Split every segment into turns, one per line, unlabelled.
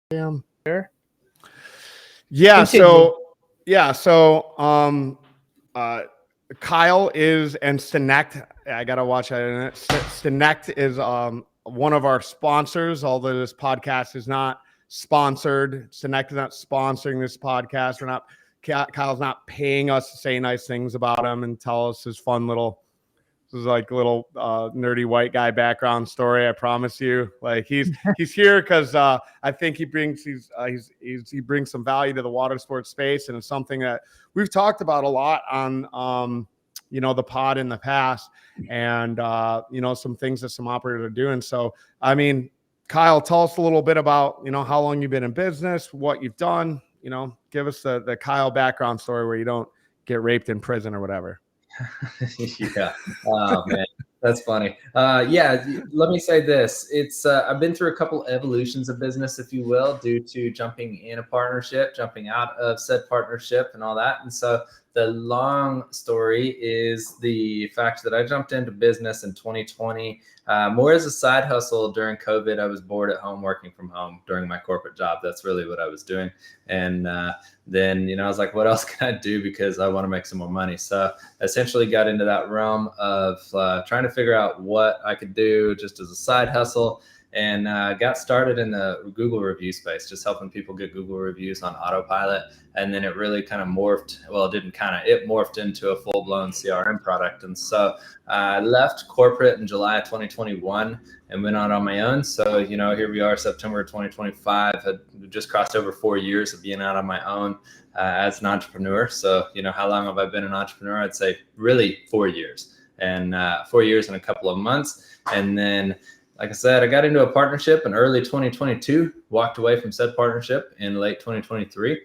Damn. There.
Yeah.
Continue.
So Kyle is, and Stannect, I got to watch that. Stannect is one of our sponsors, although this podcast is not sponsored. Stannect is not sponsoring this podcast. Kyle's not paying us to say nice things about him and tell us his fun little, this is like a little nerdy white guy background story. I promise you. Like he's here because I think he brings he brings some value to the water sports space, and it's something that we've talked about a lot on the pod in the past, and some things that some operators are doing. So I mean, Kyle, tell us a little bit about how long you've been in business, what you've done. Give us the Kyle background story where you don't get raped in prison or whatever.
Yeah. Oh man, that's funny. Yeah. Let me say this. It's I've been through a couple evolutions of business, if you will, due to jumping in a partnership, jumping out of said partnership, and all that. And so the long story is the fact that I jumped into business in 2020, more as a side hustle during COVID. I was bored at home, working from home during my corporate job. That's really what I was doing. And then, I was like, what else can I do? Because I want to make some more money. So essentially got into that realm of trying to figure out what I could do just as a side hustle. And got started in the Google review space, just helping people get Google reviews on autopilot. And then it really kind of morphed. Well, it morphed into a full-blown CRM product. And so I left corporate in July of 2021 and went out on my own. So, here we are, September 2025. Had just crossed over 4 years of being out on my own as an entrepreneur. So, how long have I been an entrepreneur? I'd say really 4 years, and 4 years and a couple of months. And then, like I said, I got into a partnership in early 2022, walked away from said partnership in late 2023,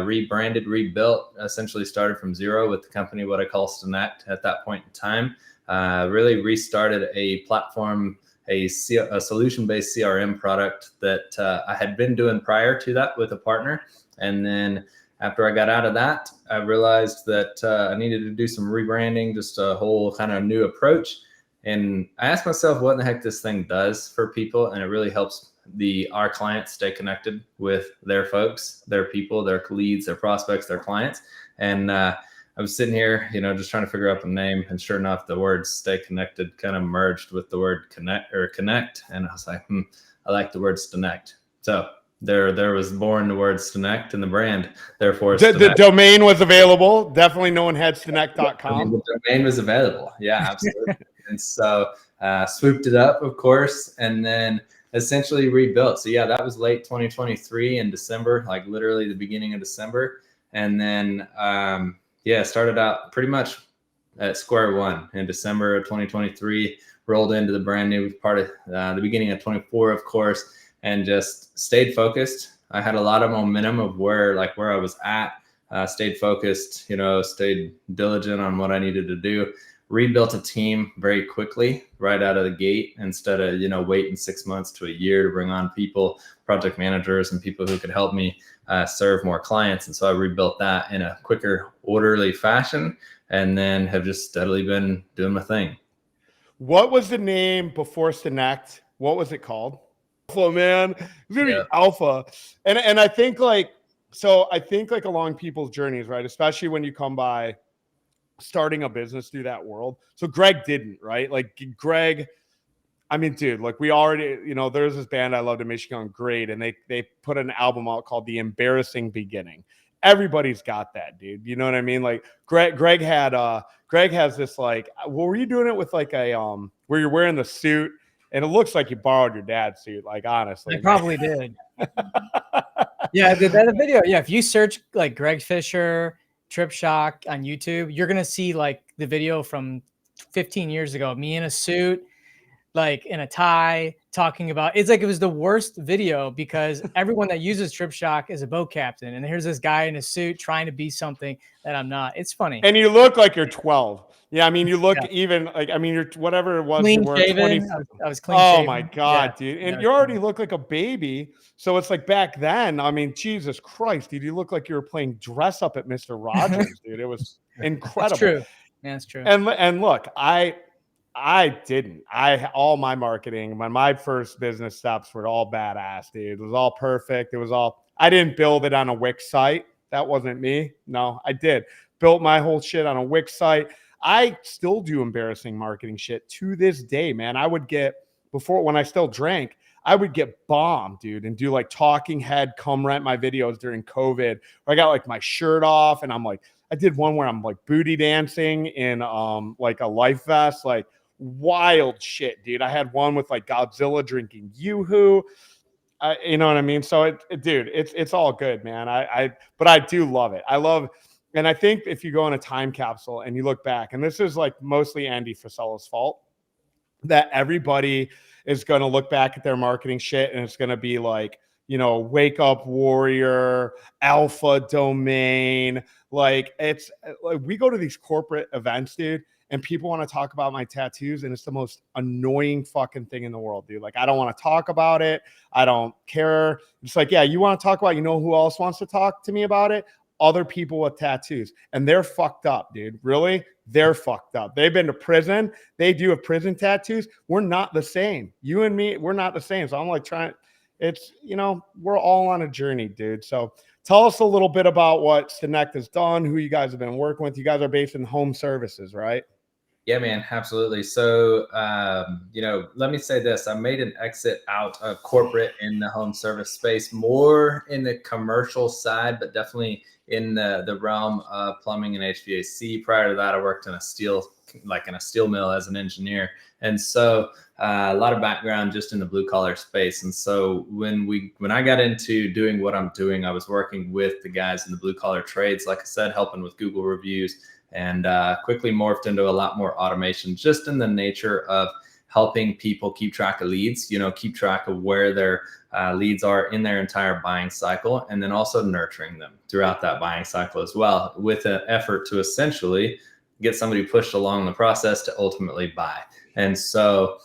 rebranded, rebuilt, essentially started from zero with the company, what I call Stannect at that point in time. Really restarted a platform, a solution-based CRM product that I had been doing prior to that with a partner. And then after I got out of that, I realized that I needed to do some rebranding, just a whole kind of new approach. And I asked myself what in the heck this thing does for people. And it really helps our clients stay connected with their folks, their people, their leads, their prospects, their clients. And I was sitting here, just trying to figure out the name. And sure enough, the word stay connected kind of merged with the word connect. And I was like, I like the word Stannect. So there was born the word Stannect and the brand. Therefore,
the domain was available. Definitely no one had Stannect.com.
The domain was available. Yeah, absolutely. And so swooped it up, of course, and then essentially rebuilt. So yeah, that was late 2023 in December, like literally the beginning of December. And then, started out pretty much at square one in December of 2023, rolled into the brand new part of the beginning of 24, of course, and just stayed focused. I had a lot of momentum of where I was at, stayed focused, stayed diligent on what I needed to do. Rebuilt a team very quickly right out of the gate instead of, waiting 6 months to a year to bring on people, project managers, and people who could help me serve more clients. And so I rebuilt that in a quicker, orderly fashion, and then have just steadily been doing my thing.
What was the name before Stannect? What was it called? Alpha, man. It's going to be Alpha. And I think along people's journeys, right? Especially when you come by starting a business through that world. So Greg didn't, right? Like Greg, I mean, dude, like we already, there's this band I loved in Michigan, Great, and they put an album out called The Embarrassing Beginning. Everybody's got that, dude. You know what I mean? Like Greg has this what were you doing it with where you're wearing the suit and it looks like you borrowed your dad's suit, like honestly.
I probably did. Yeah, that video. Yeah, if you search like Greg Fisher Trip Shock on YouTube, you're gonna see like the video from 15 years ago, me in a suit, like in a tie, talking about it was the worst video because everyone that uses Trip Shock is a boat captain, and here's this guy in a suit trying to be something that I'm not. It's funny.
And you look like you're 12. Yeah, I mean, you look even like, I mean, you're whatever it was.
Clean
you were
shaven.
20.
I was clean
Oh
shaven.
my God, dude. And you already look like a baby. So it's like back then, I mean, Jesus Christ, dude, you look like you were playing dress up at Mr. Rogers, dude. It was incredible.
That's true. Yeah, that's true.
And look, I didn't. All my marketing, my first business steps were all badass, dude. It was all perfect. It was all. I didn't build it on a Wix site. That wasn't me. No, I did. Built my whole shit on a Wix site. I still do embarrassing marketing shit to this day, man. I would get before when I still drank. I would get bombed, dude, and do like talking head come rent my videos during COVID. Where I got like my shirt off, and I'm like, I did one where I'm like booty dancing in like a life vest, like wild shit, dude. I had one with like Godzilla drinking Yoo-hoo. You know what I mean? So dude, it's all good, man. But I do love it. I love, and I think if you go in a time capsule and you look back, and this is like mostly Andy Frisella's fault, that everybody is going to look back at their marketing shit and it's going to be like, you know, wake up warrior, alpha domain. Like it's like we go to these corporate events, dude, and people want to talk about my tattoos, and it's the most annoying fucking thing in the world, dude. Like, I don't want to talk about it. I don't care. It's like, yeah, you want to talk about, you know who else wants to talk to me about it? Other people with tattoos. And they're fucked up, dude. Really? They're fucked up. They've been to prison. They do have prison tattoos. We're not the same. You and me, we're not the same. So I'm like trying, it's, you know, we're all on a journey, dude. So tell us a little bit about what Stannect has done, who you guys have been working with. You guys are based in home services, right?
Yeah, man, absolutely. So, you know, let me say this. I made an exit out of corporate in the home service space, more in the commercial side, but definitely in the realm of plumbing and HVAC. Prior to that, I worked in a steel mill as an engineer. And so a lot of background just in the blue collar space. And so when I got into doing what I'm doing, I was working with the guys in the blue collar trades, like I said, helping with Google reviews, and quickly morphed into a lot more automation, just in the nature of helping people keep track of leads, you know, keep track of where their leads are in their entire buying cycle, and then also nurturing them throughout that buying cycle as well, with an effort to essentially get somebody pushed along the process to ultimately buy. And so,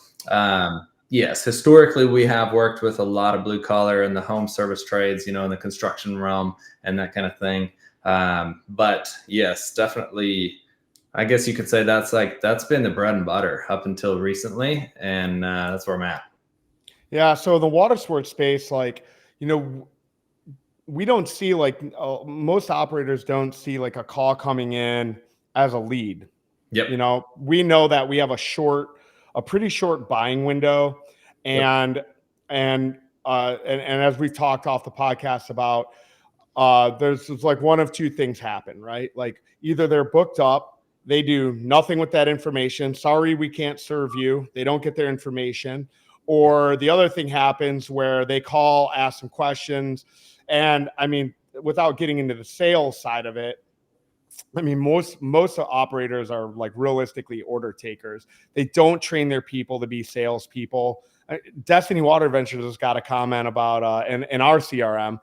yes, historically, we have worked with a lot of blue collar and the home service trades, you know, in the construction realm and that kind of thing. But yes, definitely, I guess you could say that's been the bread and butter up until recently. And that's where I'm at.
Yeah. So the water sports space, like, you know, we don't see like most operators don't see like a call coming in as a lead.
Yep.
You know, we know that we have a pretty short buying window, and
Yep.
and as we've talked off the podcast about, there's like one of two things happen, right? Like either they're booked up, they do nothing with that information. Sorry, we can't serve you. They don't get their information. Or the other thing happens where they call, ask some questions. And I mean, without getting into the sales side of it, I mean, most operators are like realistically order takers. They don't train their people to be salespeople. Destiny Water Ventures has got a comment about in our CRM.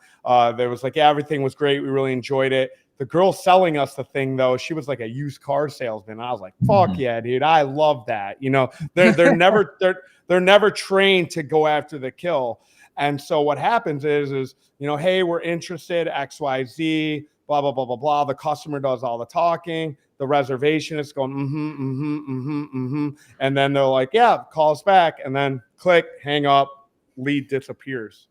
There was like, yeah, everything was great. We really enjoyed it. The girl selling us the thing, though, she was like a used car salesman. I was like, fuck yeah, dude, I love that. You know, they're never trained to go after the kill. And so what happens is you know, hey, we're interested, XYZ, blah, blah, blah, blah, blah. The customer does all the talking. The reservation is going, and then they're like, yeah, call us back. And then click, hang up, lead disappears.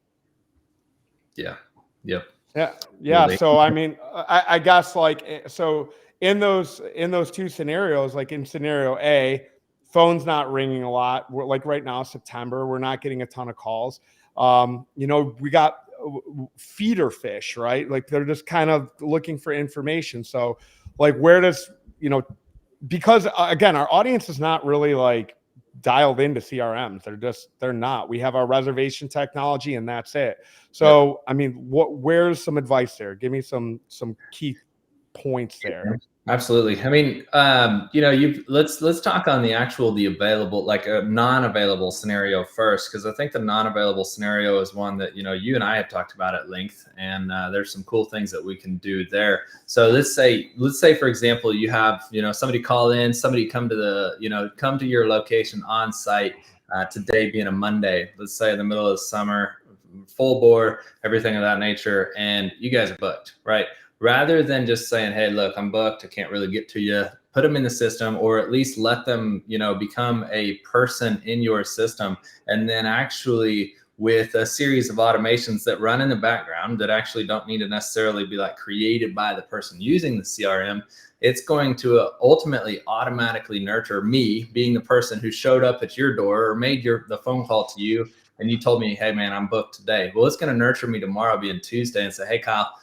Yeah. Yep.
Yeah. Yeah. So, I mean, I guess like, so in those two scenarios, like in scenario A, phone's not ringing a lot. We're like right now, September, we're not getting a ton of calls. You know, we got feeder fish, right? Like they're just kind of looking for information. So like, where does, you know, because again, our audience is not really like dialed into CRMs. They're not. We have our reservation technology and that's it. So, yep. I mean, where's some advice there? Give me some key points there.
Absolutely. I mean, you know, let's talk on the available, like a non-available scenario first, because I think the non-available scenario is one that, you know, you and I have talked about at length, and there's some cool things that we can do there. So let's say, for example, you have, you know, somebody call in, somebody come to your location on site, today being a Monday, let's say in the middle of the summer, full bore, everything of that nature, and you guys are booked, right? rather than just saying, hey, look, I'm booked, I can't really get to you. Put them in the system, or at least let them, become a person in your system. And then actually with a series of automations that run in the background that actually don't need to necessarily be like created by the person using the CRM, it's going to ultimately automatically nurture me being the person who showed up at your door or made the phone call to you. And you told me, hey man, I'm booked today. Well, it's going to nurture me tomorrow being Tuesday and say, hey Kyle,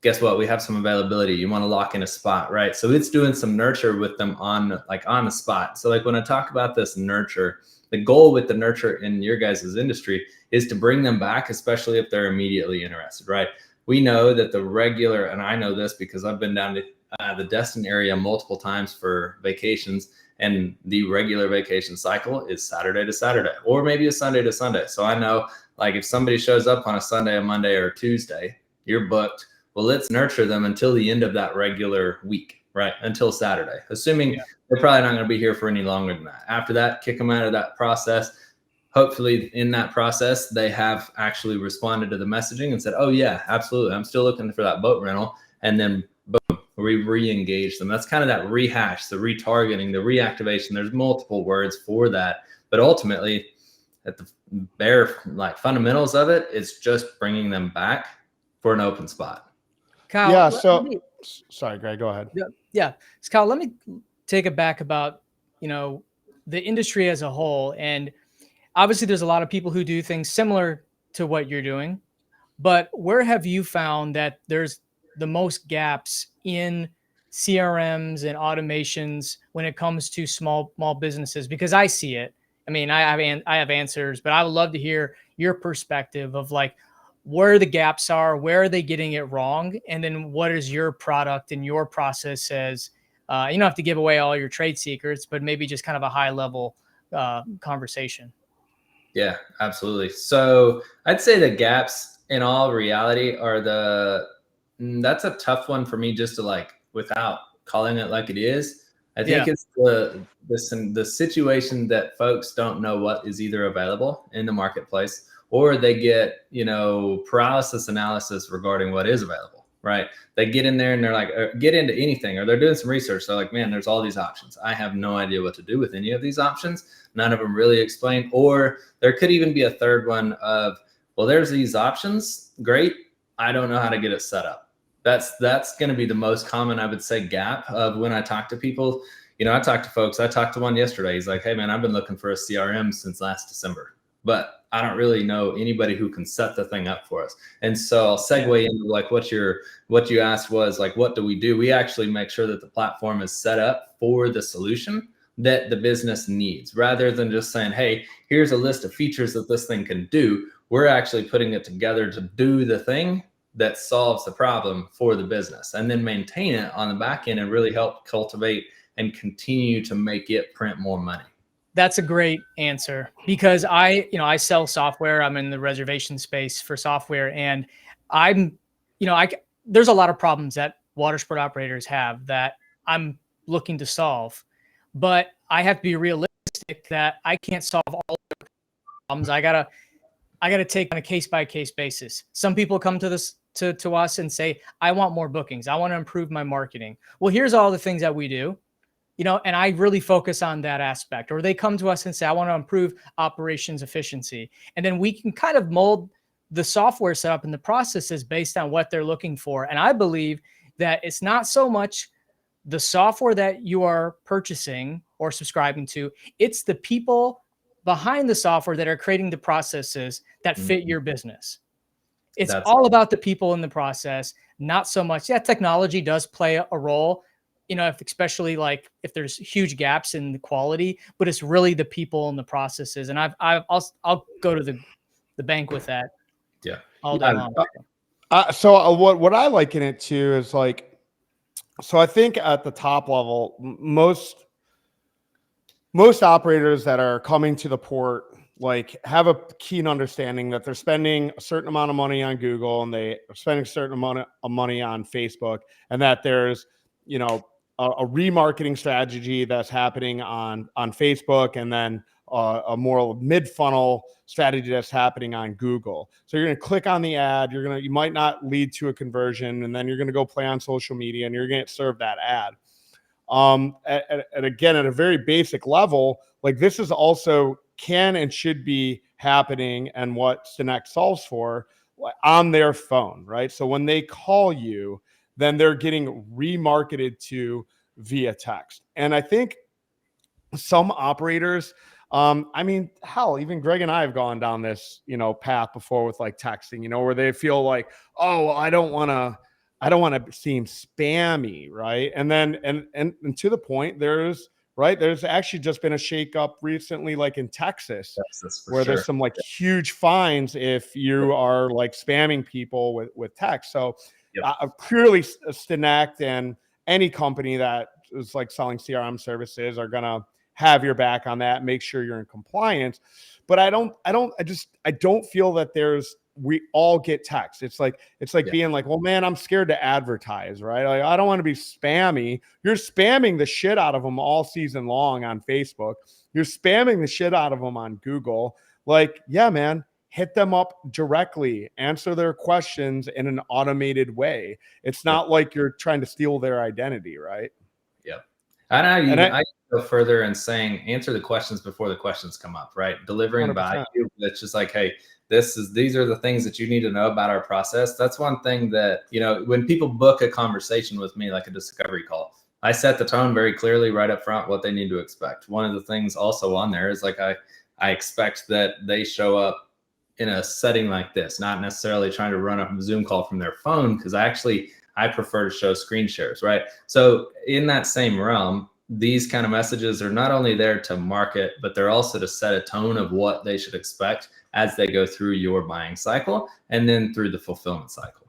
guess what? We have some availability. You want to lock in a spot, right? So it's doing some nurture with them on the spot. So like when I talk about this nurture, the goal with the nurture in your guys' industry is to bring them back, especially if they're immediately interested, right? We know that the regular, and I know this because I've been down to the Destin area multiple times for vacations, and the regular vacation cycle is Saturday to Saturday, or maybe a Sunday to Sunday. So I know like if somebody shows up on a Sunday, a Monday, or a Tuesday, you're booked. Well, let's nurture them until the end of that regular week, right? Until Saturday, assuming they're probably not going to be here for any longer than that. After that, kick them out of that process. Hopefully in that process, they have actually responded to the messaging and said, oh yeah, absolutely. I'm still looking for that boat rental. And then boom, we re-engage them. That's kind of that rehash, the retargeting, the reactivation. There's multiple words for that, but ultimately at the bare like fundamentals of it, it's just bringing them back for an open spot.
Kyle,
yeah. So sorry, Greg, go ahead.
Yeah. So Kyle, let me take it back about, the industry as a whole. And obviously there's a lot of people who do things similar to what you're doing, but where have you found that there's the most gaps in CRMs and automations when it comes to small businesses? Because I see it. I mean, I have answers, but I would love to hear your perspective of like where the gaps are, where are they getting it wrong, and then what is your product and your process says. You don't have to give away all your trade secrets, but maybe just kind of a high level conversation.
Yeah, absolutely. So I'd say the gaps in all reality are that's a tough one for me just to like, without calling it like it is. I think it's the situation that folks don't know what is either available in the marketplace, or they get, paralysis analysis regarding what is available, right? They get in there and they're like, get into anything, or they're doing some research. They're like, man, there's all these options. I have no idea what to do with any of these options. None of them really explain. Or there could even be a third one of, well, there's these options. Great. I don't know how to get it set up. That's going to be the most common, I would say, gap of when I talk to people. I talked to folks. I talked to one yesterday. He's like, hey man, I've been looking for a CRM since last December, but I don't really know anybody who can set the thing up for us. And so I'll segue into like what you asked was like, what do? We actually make sure that the platform is set up for the solution that the business needs, rather than just saying, hey, here's a list of features that this thing can do. We're actually putting it together to do the thing that solves the problem for the business, and then maintain it on the back end and really help cultivate and continue to make it print more money.
That's a great answer, because I sell software. I'm in the reservation space for software, and there's a lot of problems that water sport operators have that I'm looking to solve, but I have to be realistic that I can't solve all the problems. I gotta take on a case by case basis. Some people come to us and say, I want more bookings. I want to improve my marketing. Well, here's all the things that we do. And I really focus on that aspect. Or they come to us and say, I want to improve operations efficiency. And then we can kind of mold the software setup and the processes based on what they're looking for. And I believe that it's not so much the software that you are purchasing or subscribing to, it's the people behind the software that are creating the processes that fit your business. It's all about the people in the process, not so much. Yeah, technology does play a role, especially like if there's huge gaps in the quality, but it's really the people and the processes. And I'll go to the bank with that.
Yeah.
All day long.
So what I liken it to is like, so I think at the top level, most operators that are coming to the port like have a keen understanding that they're spending a certain amount of money on Google and they are spending a certain amount of money on Facebook, and that there's, a remarketing strategy that's happening on Facebook, and then a more mid-funnel strategy that's happening on Google. So you're going to click on the ad, you might not lead to a conversion, and then you're going to go play on social media and you're going to get served that ad. And again, at a very basic level, like this is also can and should be happening, and what Stannect solves for on their phone, right? So when they call you, then they're getting remarketed to via text. And I think some operators, I mean, hell, even Greg and I have gone down this, path before with like texting, where they feel like, oh, well, I don't want to seem spammy, right? And then, and to the point, there's actually just been a shakeup recently, like in Texas, where there's some like huge fines if you are like spamming people with text. So clearly Stannect and any company that is like selling CRM services are going to have your back on that, make sure you're in compliance. But I don't feel that we all get text. It's like being like, well, man, I'm scared to advertise, right? Like, I don't want to be spammy. You're spamming the shit out of them all season long on Facebook. You're spamming the shit out of them on Google. Like, yeah, man, hit them up directly, answer their questions in an automated way. It's not like you're trying to steal their identity, right?
Yeah. I go further and saying, answer the questions before the questions come up, right? Delivering
100%.
value. It's just like, hey, these are the things that you need to know about our process. That's one thing that, when people book a conversation with me, like a discovery call, I set the tone very clearly right up front, what they need to expect. One of the things also on there is like, I expect that they show up in a setting like this, not necessarily trying to run a Zoom call from their phone, because I prefer to show screen shares, right? So in that same realm, these kind of messages are not only there to market, but they're also to set a tone of what they should expect as they go through your buying cycle and then through the fulfillment cycle.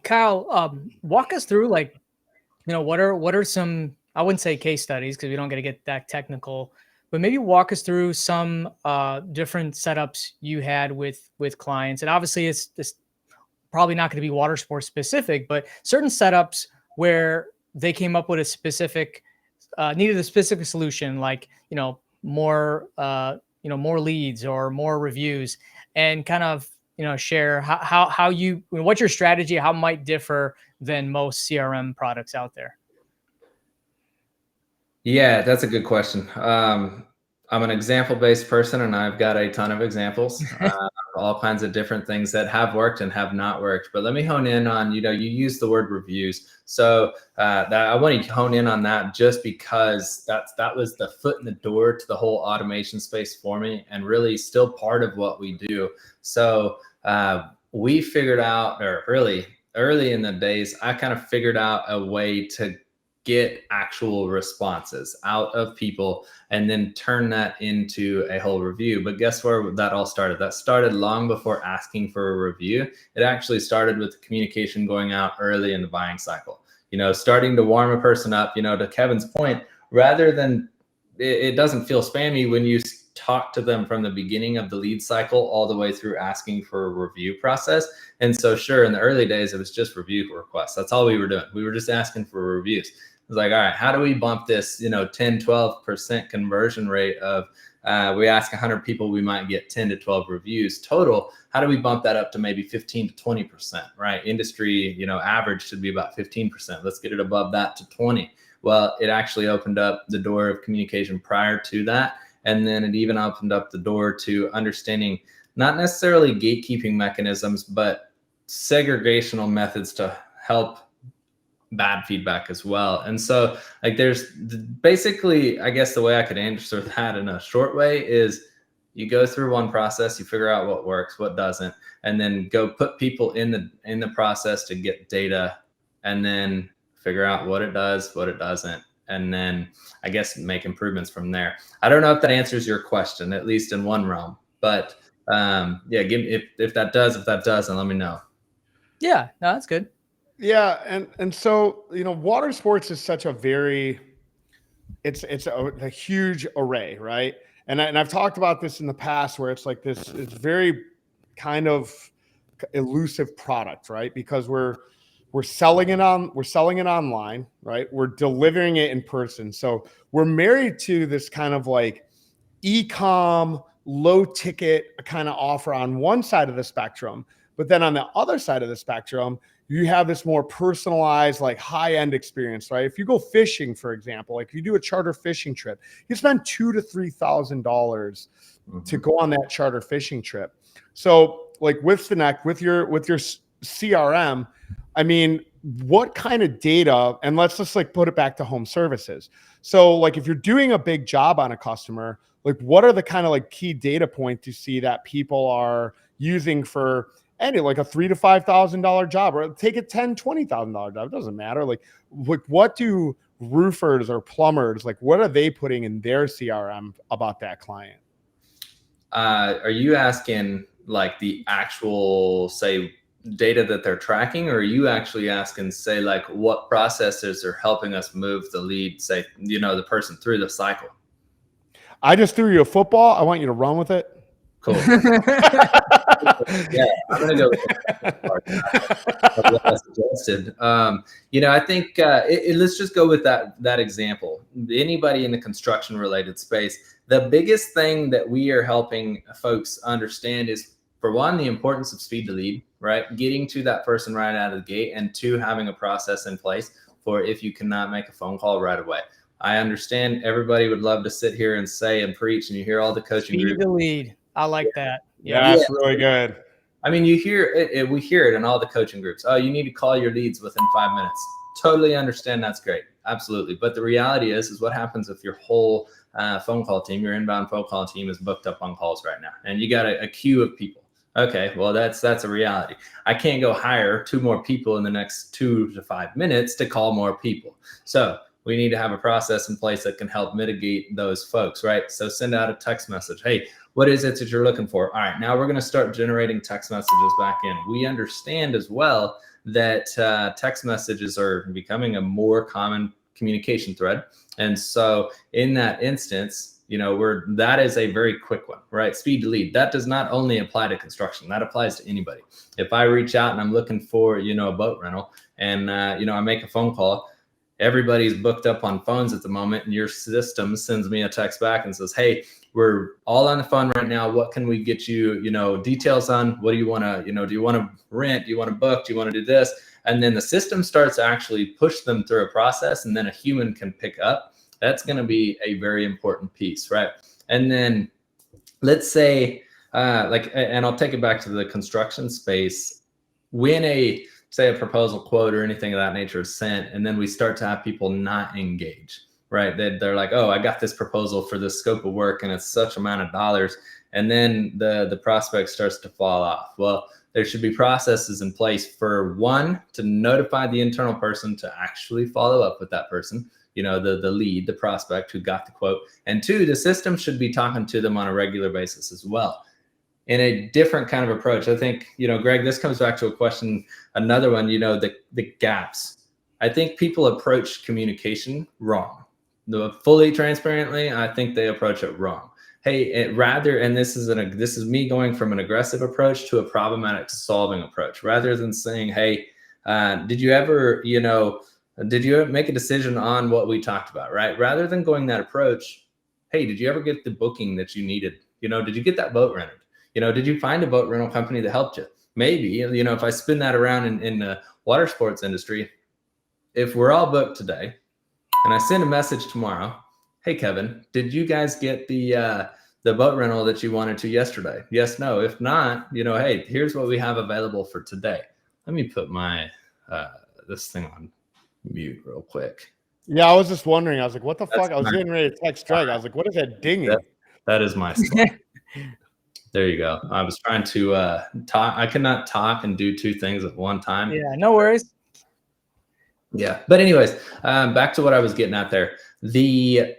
Kyle, walk us through what are some, I wouldn't say case studies because we don't get that technical, but maybe walk us through some different setups you had with clients. And obviously it's probably not going to be water sports specific, but certain setups where they came up with a specific, needed a specific solution, like, more leads or more reviews, and kind of, share how what's your strategy, how it might differ than most CRM products out there.
Yeah, that's a good question. I'm an example-based person, and I've got a ton of examples, all kinds of different things that have worked and have not worked. But let me hone in on, you use the word reviews. So I want to hone in on that just because that was the foot in the door to the whole automation space for me, and really still part of what we do. So we figured out, or really early in the days, I kind of figured out a way to get actual responses out of people and then turn that into a whole review. But guess where that all started? That started long before asking for a review. It actually started with the communication going out early in the buying cycle, starting to warm a person up, to Kevin's point, rather than it doesn't feel spammy when you talk to them from the beginning of the lead cycle all the way through asking for a review process. And so sure, in the early days, it was just review requests. That's all we were doing. We were just asking for reviews. It was like, all right, how do we bump this, 10, 12% conversion rate of, we ask 100 people, we might get 10 to 12 reviews total. How do we bump that up to maybe 15 to 20%, right? Industry, average should be about 15%. Let's get it above that to 20. Well, it actually opened up the door of communication prior to that. And then it even opened up the door to understanding not necessarily gatekeeping mechanisms, but segregational methods to help bad feedback as well. And so like there's basically, I guess the way I could answer that in a short way is you go through one process, you figure out what works, what doesn't, and then go put people in the process to get data, and then figure out what it does, what it doesn't, and then I guess make improvements from there. I don't know if that answers your question, at least in one realm, but yeah, give me if that doesn't, let me know.
Yeah, no, that's good.
Yeah, and so water sports is such a very, it's a huge array, right? And I've talked about this in the past, where it's like it's very kind of elusive product, right? Because we're we're selling it online, right? We're delivering it in person. So we're married to this kind of like e-com, low ticket kind of offer on one side of the spectrum. But then on the other side of the spectrum, you have this more personalized, like high-end experience, right? If you go fishing, for example, like if you do a charter fishing trip, you spend $2,000 to $3,000 to go on that charter fishing trip. So like with Stannect, with your CRM, I mean, what kind of data, and let's just like put it back to home services. So like if you're doing a big job on a customer, like what are the kind of like key data points you see that people are using for any like a $3,000 to $5,000 job, or take a $10,000, $20,000 job? It doesn't matter. Like what do roofers or plumbers, like what are they putting in their CRM about that client?
Are you asking like the actual, say, data that they're tracking, or are you actually asking, say, like what processes are helping us move the lead, say, the person through the cycle?
I just threw you a football. I want you to run with it.
Cool. Yeah, I'm gonna go with that suggested. I think let's just go with that example. Anybody in the construction related space, the biggest thing that we are helping folks understand is, for one, the importance of speed to lead, right? Getting to that person right out of the gate, and two, having a process in place for if you cannot make a phone call right away. I understand everybody would love to sit here and say and preach, and you hear all the coaching
Speed to lead. I like that.
Yeah, that's really good.
I mean, you hear it, we hear it in all the coaching groups. Oh, you need to call your leads within 5 minutes. Totally understand. That's great. Absolutely. But the reality is what happens if your whole phone call team, your inbound phone call team, is booked up on calls right now, and you got a queue of people. Okay, well, that's a reality. I can't go hire 2 more people in the next 2 to 5 minutes to call more people. So we need to have a process in place that can help mitigate those folks, right? So send out a text message. Hey, what is it that you're looking for? All right, now we're going to start generating text messages back in. We understand as well that text messages are becoming a more common communication thread. And so in that instance, that is a very quick one, right? Speed to lead. That does not only apply to construction. That applies to anybody. If I reach out and I'm looking for, a boat rental, and, I make a phone call, everybody's booked up on phones at the moment, and your system sends me a text back and says, hey, we're all on the phone right now. What can we get you, details on? What do you want to, do you want to rent? Do you want to book? Do you want to do this? And then the system starts to actually push them through a process, and then a human can pick up. That's going to be a very important piece, right? And then let's say, and I'll take it back to the construction space. When say a proposal quote or anything of that nature is sent, and then we start to have people not engage, right? They're like, oh, I got this proposal for this scope of work, and it's such amount of dollars. And then the prospect starts to fall off. Well, there should be processes in place for, one, to notify the internal person to actually follow up with that person, the lead, the prospect who got the quote. And two, the system should be talking to them on a regular basis as well, in a different kind of approach. I think, Greg, this comes back to a question, another one, the gaps. I think people approach communication wrong. Fully transparently, I think they approach it wrong. Hey, and this is me going from an aggressive approach to a problematic solving approach, rather than saying, hey, did you make a decision on what we talked about, right? Rather than going that approach, hey, did you ever get the booking that you needed? Did you get that boat rented? Did you find a boat rental company that helped you? Maybe, if I spin that around in the water sports industry, if we're all booked today and I send a message tomorrow, hey, Kevin, did you guys get the boat rental that you wanted to yesterday? Yes, no. If not, hey, here's what we have available for today. Let me put my this thing on mute real quick.
Yeah, I was just wondering. I was like, what the fuck? I was getting ready to text Greg. I was like, what is that dinging?
That is my stuff. There you go. I was trying to talk. I cannot talk and do 2 things at one time.
Yeah, no worries.
Yeah. But anyways, back to what I was getting at there. The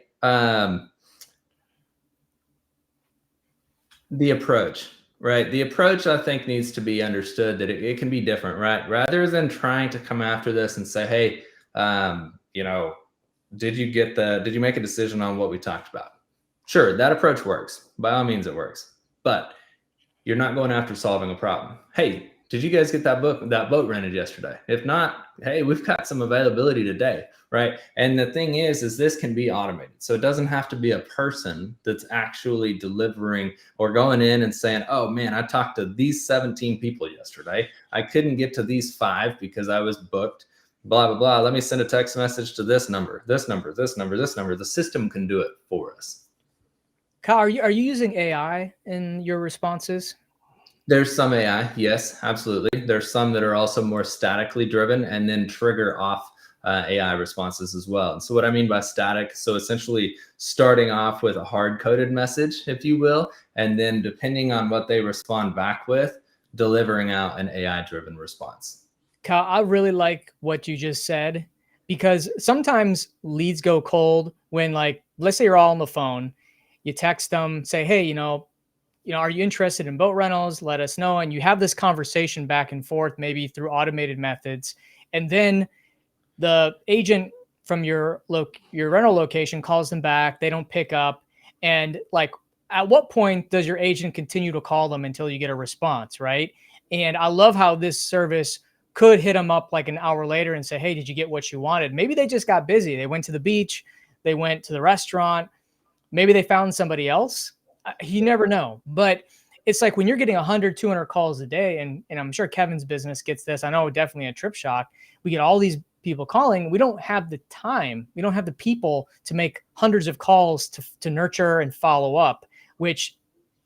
approach, right? The approach, I think, needs to be understood that it can be different, right? Rather than trying to come after this and say, hey, did you make a decision on what we talked about? Sure, that approach works. By all means, it works. But you're not going after solving a problem. Hey, did you guys get that boat rented yesterday? If not, hey, we've got some availability today, right? And the thing is this can be automated. So it doesn't have to be a person that's actually delivering or going in and saying, oh man, I talked to these 17 people yesterday. I couldn't get to these 5 because I was booked, blah, blah, blah. Let me send a text message to this number, this number, this number, this number. The system can do it for us.
Kyle, are you using AI in your responses?
There's some AI, yes, absolutely. There's some that are also more statically driven and then trigger off AI responses as well. And so what I mean by static, so essentially starting off with a hard-coded message, if you will, and then depending on what they respond back with, delivering out an AI-driven response.
Kyle, I really like what you just said, because sometimes leads go cold when, like, let's say you're all on the phone, you text them, say, hey, are you interested in boat rentals? Let us know. And you have this conversation back and forth, maybe through automated methods. And then the agent from your rental location calls them back. They don't pick up. And like, at what point does your agent continue to call them until you get a response, right? And I love how this service could hit them up like an hour later and say, hey, did you get what you wanted? Maybe they just got busy. They went to the beach. They went to the restaurant. Maybe they found somebody else. You never know. But it's like when you're getting 100, 200 calls a day, and I'm sure Kevin's business gets this. I know definitely at Trip Shock, we get all these people calling. We don't have the time. We don't have the people to make hundreds of calls to nurture and follow up, which,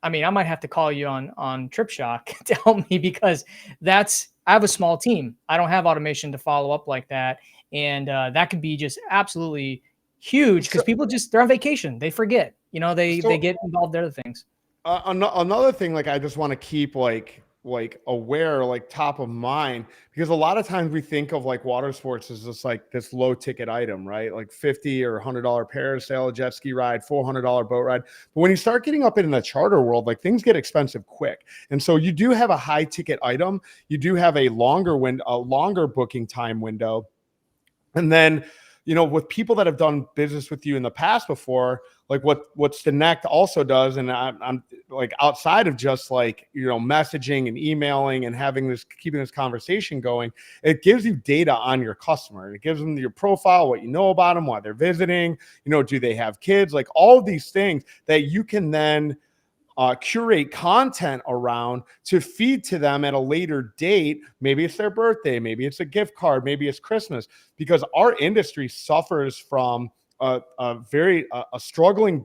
I mean, I might have to call you on Trip Shock to help me, because I have a small team. I don't have automation to follow up like that. And that could be just absolutely huge, because people they're on vacation. They forget, they get involved in other things.
Another thing, like, I just want to keep like aware, like top of mind, because a lot of times we think of like water sports as just like this low ticket item, right? Like $50 or $100 parasail, jet ski ride, $400 boat ride. But when you start getting up in the charter world, like things get expensive quick. And so you do have a high ticket item. You do have a longer booking time window. And then, with people that have done business with you in the past before, like what Stannect also does, and I'm like, outside of just like, messaging and emailing and keeping this conversation going, it gives you data on your customer. It gives them your profile, what you know about them, why they're visiting, do they have kids, like all of these things that you can then curate content around to feed to them at a later date. Maybe it's their birthday, maybe it's a gift card, maybe it's Christmas, because our industry suffers from a struggling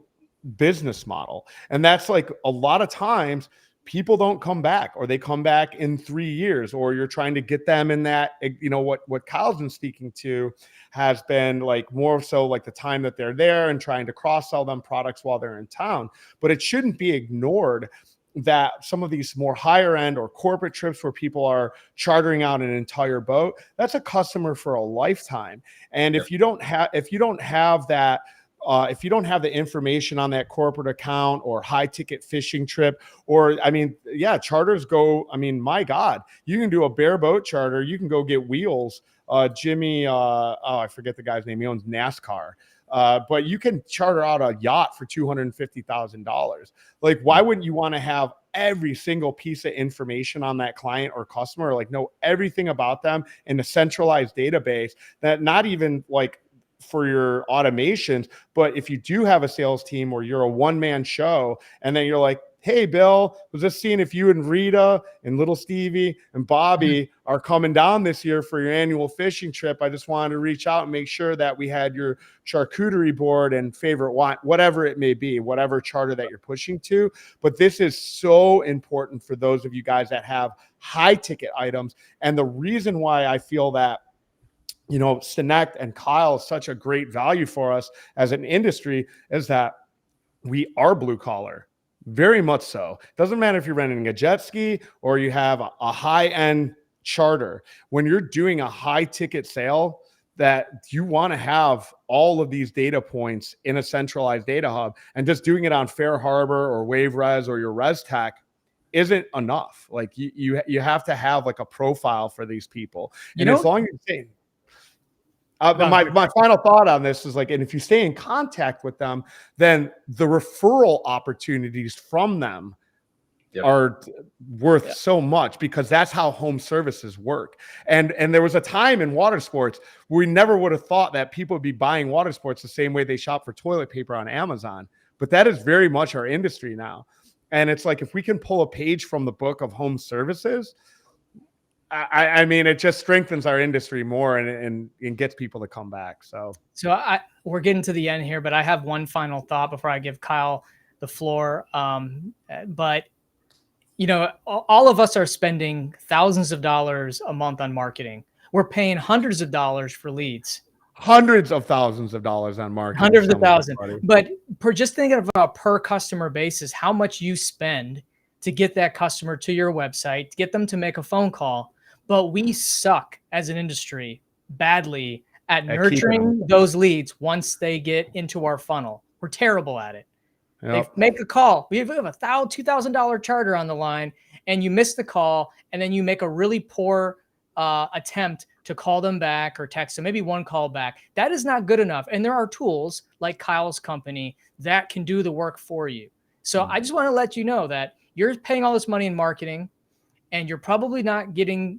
business model. And that's like, a lot of times people don't come back, or they come back in 3 years, or you're trying to get them in that, what Kyle's been speaking to has been like more so like the time that they're there and trying to cross sell them products while they're in town. But it shouldn't be ignored that some of these more higher end or corporate trips where people are chartering out an entire boat, that's a customer for a lifetime. And if you don't have that, if you don't have the information on that corporate account or high ticket fishing trip, or, charters go, my God, you can do a bare boat charter. You can go get wheels. Jimmy, I forget the guy's name. He owns NASCAR. But you can charter out a yacht for $250,000. Like, why wouldn't you want to have every single piece of information on that client or customer, like know everything about them in a centralized database, that not even like for your automations, but if you do have a sales team or you're a one-man show, and then you're like, hey, Bill, was just seeing if you and Rita and little Stevie and Bobby are coming down this year for your annual fishing trip. I just wanted to reach out and make sure that we had your charcuterie board and favorite wine, whatever it may be, whatever charter that you're pushing to. But this is so important for those of you guys that have high ticket items. And the reason why I feel that Stannect and Kyle is such a great value for us as an industry is that we are blue collar, very much so. Doesn't matter if you're renting a jet ski or you have a high end charter. When you're doing a high ticket sale, that you want to have all of these data points in a centralized data hub, and just doing it on Fair Harbor or WaveRes or your ResTech isn't enough. Like you have to have like a profile for these people. And as long as you're saying, my final thought on this is like, and if you stay in contact with them, then the referral opportunities from them are worth so much, because that's how home services work. And there was a time in water sports where we never would have thought that people would be buying water sports the same way they shop for toilet paper on Amazon. But that is very much our industry now. And it's like, if we can pull a page from the book of home services, I mean, it just strengthens our industry more and gets people to come back. So
we're getting to the end here, but I have one final thought before I give Kyle the floor. But you know, all of us are spending thousands of dollars a month on marketing. We're paying hundreds of dollars for leads.
Hundreds of thousands of dollars on marketing.
Hundreds of thousands. But just thinking about per customer basis, how much you spend to get that customer to your website, to get them to make a phone call. But we suck as an industry badly at nurturing those leads once they get into our funnel. We're terrible at it. Yep. They make a call. We have a $2,000 charter on the line, and you miss the call, and then you make a really poor attempt to call them back or text them, maybe one call back. That is not good enough. And there are tools like Kyle's company that can do the work for you. So I just want to let you know that you're paying all this money in marketing, and you're probably not getting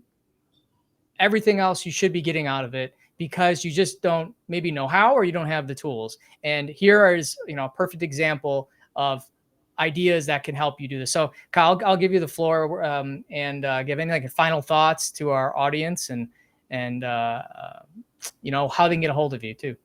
everything else you should be getting out of it, because you just don't maybe know how, or you don't have the tools. And here is, you know, a perfect example of ideas that can help you do this. So Kyle, I'll give you the floor and give any like final thoughts to our audience and you know, how they can get a hold of you too.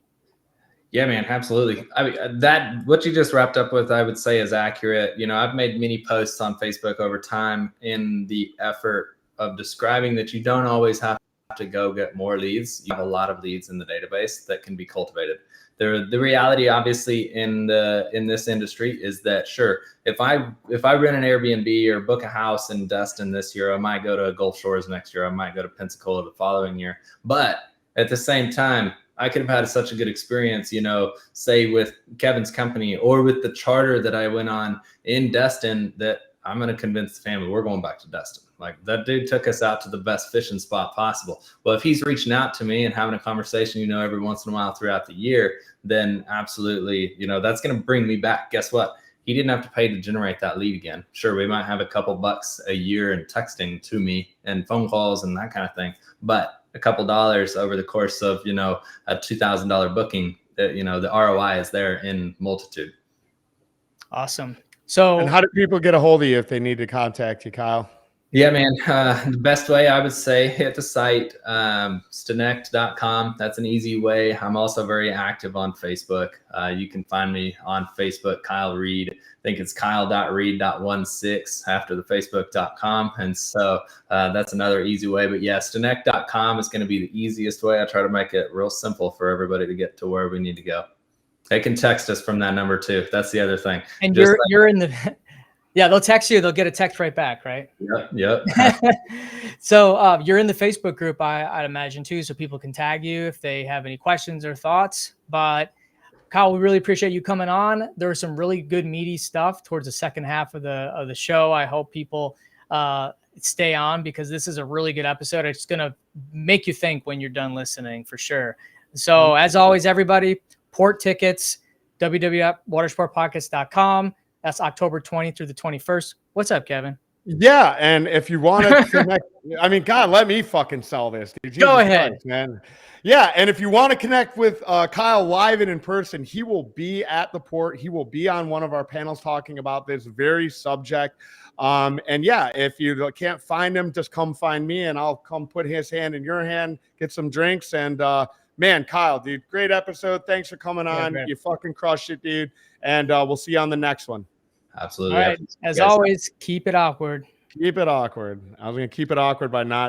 Yeah, man, absolutely. I mean, that what you just wrapped up with, I would say, is accurate. You know, I've made many posts on Facebook over time in the effort of describing that you don't always have to go get more leads. You have a lot of leads in the database that can be cultivated. The reality, obviously, in this industry is that, sure, if I rent an Airbnb or book a house in Destin this year, I might go to Gulf Shores next year. I might go to Pensacola the following year. But at the same time, I could have had such a good experience, you know, say with Kevin's company or with the charter that I went on in Destin, that I'm going to convince the family we're going back to Destin. Like, that dude took us out to the best fishing spot possible. Well, if he's reaching out to me and having a conversation, you know, every once in a while throughout the year, then absolutely, you know, that's going to bring me back. Guess what? He didn't have to pay to generate that lead again. Sure, we might have a couple bucks a year in texting to me and phone calls and that kind of thing, but a couple dollars over the course of, you know, a $2,000 booking, you know, the ROI is there in multitude.
Awesome. So,
and how do people get a hold of you if they need to contact you, Kyle?
Yeah, man. The best way, I would say, hit the site, Stannect.com. That's an easy way. I'm also very active on Facebook. You can find me on Facebook, Kyle Reed. I think it's kyle.reed.16 after the facebook.com. And so that's another easy way. But yeah, Stannect.com is going to be the easiest way. I try to make it real simple for everybody to get to where we need to go. They can text us from that number too. That's the other thing.
And you're in the... Yeah, they'll text you. They'll get a text right back, right?
Yep.
So you're in the Facebook group, I'd imagine, too, so people can tag you if they have any questions or thoughts. But Kyle, we really appreciate you coming on. There was some really good, meaty stuff towards the second half of the show. I hope people stay on, because this is a really good episode. It's going to make you think when you're done listening, for sure. So as always, everybody, port tickets, www.watersportpodcast.com. That's October 20th through the 21st. What's up, Kevin?
Yeah, and if you want to connect, I mean, God, let me fucking sell this, dude.
Go ahead,
Christ, man. Yeah, and if you want to connect with Kyle live and in person, he will be at the port. He will be on one of our panels talking about this very subject. And yeah, if you can't find him, just come find me, and I'll come put his hand in your hand, get some drinks, and man, Kyle, dude, great episode. Thanks for coming on. You fucking crushed it, dude. And we'll see you on the next one.
Absolutely.
All right. As always, keep it awkward.
Keep it awkward. I was going to keep it awkward by not